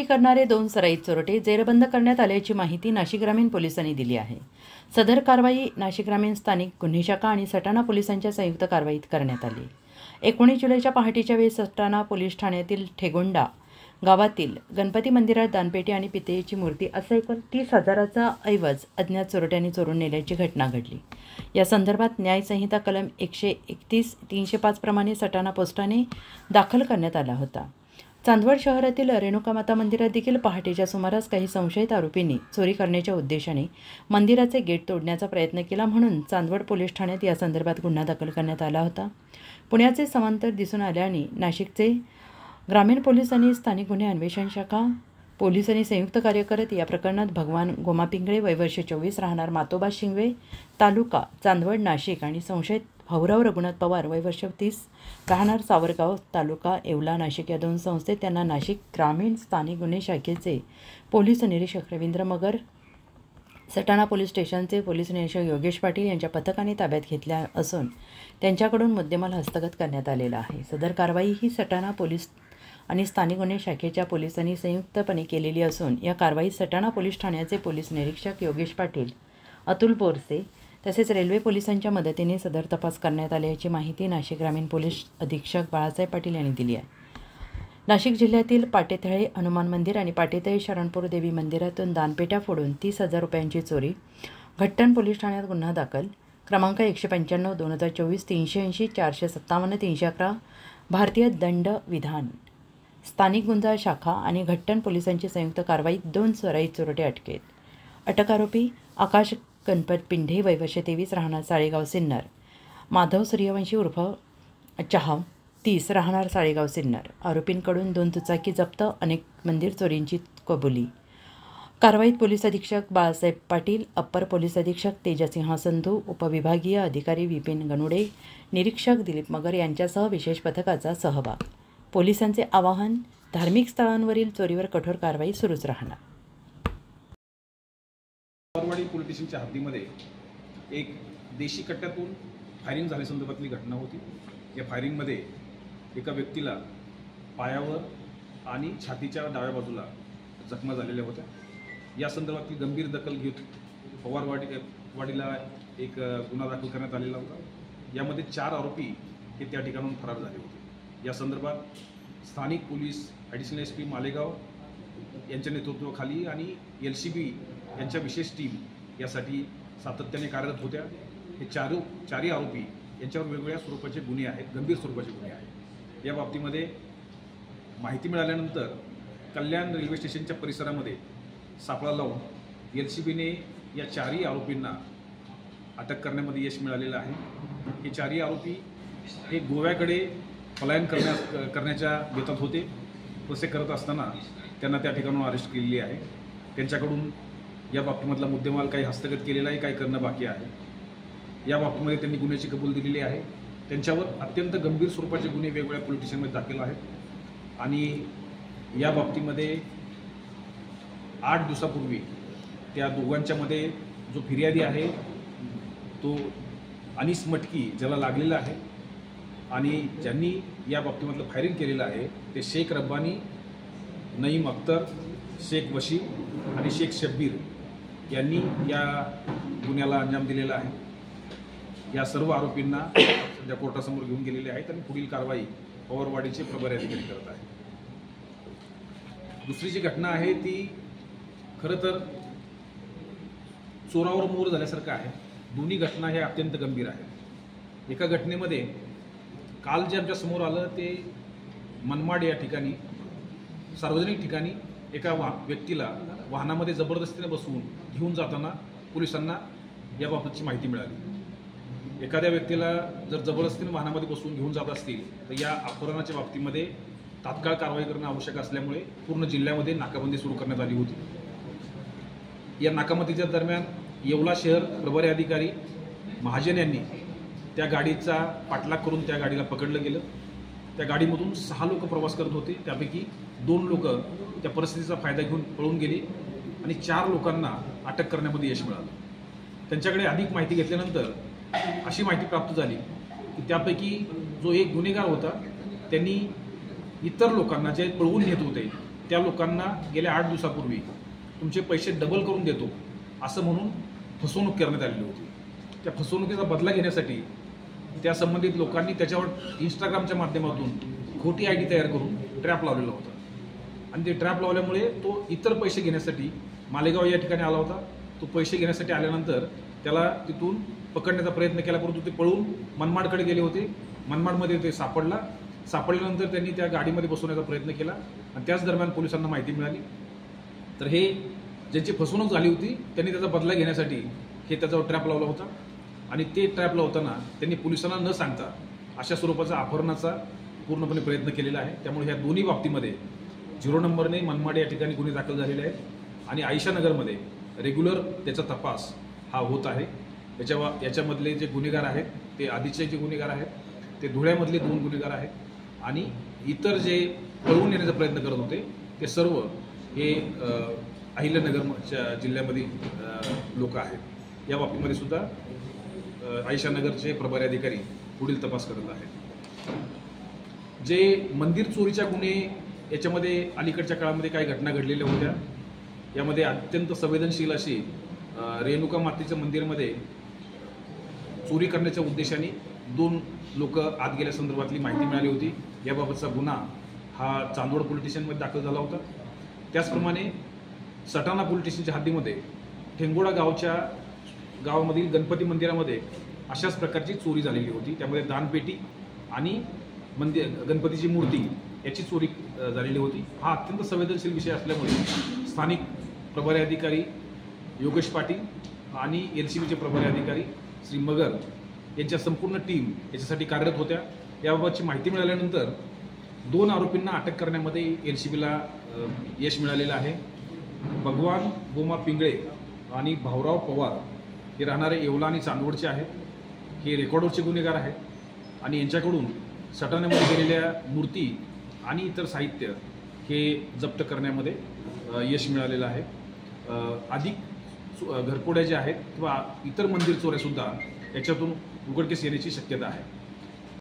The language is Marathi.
करणारे 2 सराईत चोरटे जेरबंद करण्यात आल्याची माहिती नाशिक ग्रामीण पोलिसांनी दिली आहे। सदर कारवाई नाशिक ग्रामीण स्थानिक गुन्हे शाखा आणि सटाणा पोलिसांच्या संयुक्त कारवाईत करण्यात आली। 19 जुलैच्या पहाटेच्या वेळी सटाणा पोलीस ठाण्यातील ठेगोंडा गावातील गणपती मंदिरात दानपेटी आणि पितळेची मूर्ती असा एकूण 30,000चा ऐवज अज्ञात चोरट्यांनी चोरून नेल्याची घटना घडली। या संदर्भात न्याय संहिता कलम 131-305 प्रमाणे सटाणा पोस्टाने दाखल करण्यात आला होता। चांदवड शहरातील रेणुकामाता मंदिरात देखील पहाटेच्या सुमारास काही संशयित आरोपींनी चोरी करण्याच्या उद्देशाने मंदिराचे गेट तोडण्याचा प्रयत्न केला, म्हणून चांदवड पोलीस ठाण्यात या संदर्भात गुन्हा दाखल करण्यात आला होता। पुण्याचे समांतर दिसून आल्याने नाशिकचे ग्रामीण पोलीस आणि स्थानिक गुन्हे अन्वेषण शाखा पोलिसांनी संयुक्त कार्य करत या प्रकरणात भगवान गोमापिंगळे वय वर्ष 24 राहणार मातोबा शिंगवे तालुका चांदवड नाशिक आणि संशयित भाऊराव रघुनाथ पवार वय वर्ष 30 राहणार सावरगाव तालुका येवला नाशिक या 2 संस्थेत त्यांना नाशिक ग्रामीण स्थानिक गुन्हे शाखेचे पोलीस निरीक्षक रवींद्र मगर, सटाणा पोलीस स्टेशनचे पोलीस निरीक्षक योगेश पाटील यांच्या पथकाने ताब्यात घेतल्या असून त्यांच्याकडून मुद्देमाल हस्तगत करण्यात आलेला आहे। सदर कारवाई ही सटाणा पोलीस आणि स्थानिक गुन्हे शाखेच्या पोलिसांनी संयुक्तपणे केलेली असून या कारवाईत सटाणा पोलीस ठाण्याचे पोलीस निरीक्षक योगेश पाटील, अतुल बोरसे तसेच रेल्वे पोलिसांच्या मदतीने सदर तपास करण्यात आल्याची माहिती नाशिक ग्रामीण पोलीस अधीक्षक बाळासाहेब पाटील यांनी दिली आहे। नाशिक जिल्ह्यातील पाटेथळे हनुमान मंदिर आणि पाटेथळे शरणपूर देवी मंदिरातून दानपेट्या फोडून 30,000 रुपयांची चोरी, घट्टण पोलीस ठाण्यात गुन्हा दाखल क्रमांक 195/2024 380 457 311 भारतीय दंड विधान स्थानिक गुन्हा शाखा आणि घट्टण पोलिसांची संयुक्त कारवाईत 2 सराईत चोरटे अटकेत। अटक आरोपी आकाश गणपत पिंढे वय वर्ष 23 राहणार साळेगाव सिन्नर, माधव सूर्यवंशी उर्फ चहा 30 राहणार साळेगाव सिन्नर। आरोपींकडून 2 दुचाकी जप्त, अनेक मंदिर चोरींची कबुली। कारवाईत पोलीस अधीक्षक बाळासाहेब पाटील, अप्पर पोलीस अधीक्षक तेजसिंह संधू, उपविभागीय अधिकारी विपिन गणुडे, निरीक्षक दिलीप मगर यांच्यासह विशेष पथकाचा सहभाग। पोलिसांचे आवाहन, धार्मिक स्थळांवरील चोरीवर कठोर कारवाई सुरूच राहणार। पवारवाडी पोलीस स्टेशनच्या हद्दीमध्ये एक देशी कट्ट्यातून फायरिंग झाल्यासंदर्भातली घटना होती। या फायरिंगमध्ये एका व्यक्तीला पायावर आणि छातीच्या डाव्या बाजूला जखमा झालेल्या होत्या। या संदर्भातली गंभीर दखल घेत पवारवाडीला एक गुन्हा दाखल करण्यात आलेला होता। यामध्ये 4 आरोपी हे त्या ठिकाणाहून फरार झाले होते। या संदर्भात स्थानिक पोलीस ॲडिशनल SP मालेगाव यांच्या नेतृत्वाखाली आणि LCB यांच्या विशेष टीम यासाठी सातत्याने कार्यरत होत्या। हे चारही आरोपी यांच्यावर वेगवेगळ्या स्वरूपाचे गुन्हे आहेत, गंभीर स्वरूपाचे गुन्हे आहेत। या बाबतीमध्ये माहिती मिळाल्यानंतर कल्याण रेल्वे स्टेशनच्या परिसरामध्ये सापळा लावून LCBने या 4ही आरोपींना अटक करण्यामध्ये यश मिळालेलं आहे। हे 4ही आरोपी हे गोव्याकडे पलायन करण्याच्या बेतात होते। तसे करत असताना त्यांना त्या ठिकाणून अरेस्ट केलेली आहे। त्यांच्याकडून या बाबतीमधला मुद्देमाल काही हस्तगत केलेला आहे, काही करणं बाकी आहे। या बाबतीमध्ये त्यांनी गुन्ह्याची कबूल दिलेली आहे। त्यांच्यावर अत्यंत गंभीर स्वरूपाचे गुन्हे वेगवेगळ्या पोलीस स्टेशनमध्ये दाखल आहेत आणि या बाबतीमध्ये 8 दिवसापूर्वी त्या दोघांच्यामध्ये जो फिर्यादी आहे तो अनिस मटकी ज्याला लागलेला आहे आणि ज्यांनी या बाबतीमधलं फायरिंग केलेलं आहे ते शेख रब्बानी, नईम अख्तर, शेख वशीम आणि शेख शब्बीर यांनी या गुन्ह्याला अंजाम दिलेला आहे। या सर्व आरोपींना सध्या कोर्टासमोर घेऊन गेलेले आहेत आणि पुढील कारवाई पवारवाडीचे प्रभारी अधिकारी करत आहेत। दुसरी जी घटना आहे ती खरं तर चोरावर मोर झाल्यासारखं आहे। दोन्ही घटना ह्या अत्यंत गंभीर आहेत। एका घटनेमध्ये काल जे आमच्या समोर आलं ते मनमाड या ठिकाणी सार्वजनिक ठिकाणी एका व्यक्तीला वाहनामध्ये जबरदस्तीने बसवून घेऊन जाताना पोलिसांना याबाबतची माहिती मिळाली। एखाद्या व्यक्तीला जर जबरदस्तीने वाहनामध्ये बसवून घेऊन जात असतील तर या अपहरणाच्या बाबतीमध्ये तात्काळ कारवाई करणं आवश्यक असल्यामुळे पूर्ण जिल्ह्यामध्ये नाकाबंदी सुरू करण्यात आली होती। या नाकाबंदीच्या दरम्यान येवला शहर प्रभारी अधिकारी महाजन यांनी त्या गाडीचा पाठलाग करून त्या गाडीला पकडलं गेलं। त्या गाडीमधून 6 लोक प्रवास करत होते, त्यापैकी 2 लोक त्या परिस्थितीचा फायदा घेऊन पळून गेले आणि 4 लोकांना अटक करण्यामध्ये यश मिळालं। त्यांच्याकडे अधिक माहिती घेतल्यानंतर अशी माहिती प्राप्त झाली की त्यापैकी जो एक गुन्हेगार होता त्यांनी इतर लोकांना जे पळवून नेत होते त्या लोकांना गेल्या 8 दिवसापूर्वी तुमचे पैसे डबल करून देतो असं म्हणून फसवणूक करण्यात आलेली होती. त्या फसवणुकीचा बदला घेण्यासाठी त्या संबंधित लोकांनी त्याच्यावर इंस्टाग्रामच्या माध्यमातून खोटी ID तयार करून ट्रॅप लावलेला होता आणि ते ट्रॅप लावल्यामुळे तो इतर पैसे घेण्यासाठी मालेगाव या ठिकाणी आला होता. तो पैसे घेण्यासाठी आल्यानंतर त्याला तिथून पकडण्याचा प्रयत्न केला, परंतु ते पळून मनमाडकडे गेले होते. मनमाडमध्ये ते सापडल्यानंतर त्यांनी त्या गाडीमध्ये बसवण्याचा प्रयत्न केला आणि त्याच दरम्यान पोलिसांना माहिती मिळाली. तर हे ज्यांची फसवणूक झाली होती त्यांनी त्याचा बदला घेण्यासाठी हे त्याच्यावर ट्रॅप लावला होता आणि ते ट्रॅप लावताना त्यांनी पोलिसांना न सांगता अशा स्वरूपाचा अपहरणाचा पूर्णपणे प्रयत्न केलेला आहे. त्यामुळे ह्या दोन्ही बाबतीमध्ये 0 नंबरने मनमाड या ठिकाणी गुन्हे दाखल झालेले आहेत आणि आयशानगरमध्ये रेग्युलर त्याचा तपास हा होत आहे. याच्यामधले जे गुन्हेगार आहेत ते आधीचे जे गुन्हेगार आहेत ते धुळ्यामधले 2 गुन्हेगार आहेत आणि इतर जे पळवून येण्याचा प्रयत्न करत होते ते सर्व हे अहिल्यानगरच्या जिल्ह्यामधील लोक आहेत. या बाबतीमध्ये सुद्धा आयशानगरचे प्रभारी अधिकारी पुढील तपास करत आहेत. जे मंदिर चोरीच्या गुन्हे याच्यामध्ये अलीकडच्या काळामध्ये काही घटना घडलेल्या होत्या. यामध्ये अत्यंत संवेदनशील अशी रेणुका मातेच्या मंदिरामध्ये चोरी करण्याच्या उद्देशाने 2 लोक आत गेल्यासंदर्भातली माहिती मिळाली होती. याबाबतचा गुन्हा हा चांदवड पोलीस स्टेशनमध्ये दाखल झाला होता. त्याचप्रमाणे सटाणा पोलीस स्टेशनच्या हद्दीमध्ये ठेंगोडा गावामधील गणपती मंदिरामध्ये अशाच प्रकारची चोरी झालेली होती. त्यामध्ये दानपेटी आणि गणपतीची मूर्ती याची चोरी झालेली होती. हा अत्यंत संवेदनशील विषय असल्यामुळे स्थानिक प्रभारी अधिकारी योगेश पाटील आणि LCBचे प्रभारी अधिकारी श्री मगर यांच्या संपूर्ण टीम याच्यासाठी कार्यरत होत्या. याबाबतची माहिती मिळाल्यानंतर 2 आरोपींना अटक करण्यामध्ये LCBला यश मिळालेलं आहे. भगवान गोमा पिंगळे आणि भाऊराव पवार हे राहणारे येवला आणि चांदवडचे आहेत. हे रेकॉर्डवरचे गुन्हेगार आहेत आणि यांच्याकडून सटाण्यामध्ये गेलेल्या मूर्ती आणि इतर साहित्य हे जप्त करण्यामध्ये यश मिळालेलं आहे. अधिक घरफोड्या ज्या आहेत किंवा इतर मंदिर चोऱ्यासुद्धा याच्यातून उघडकीस येण्याची शक्यता आहे.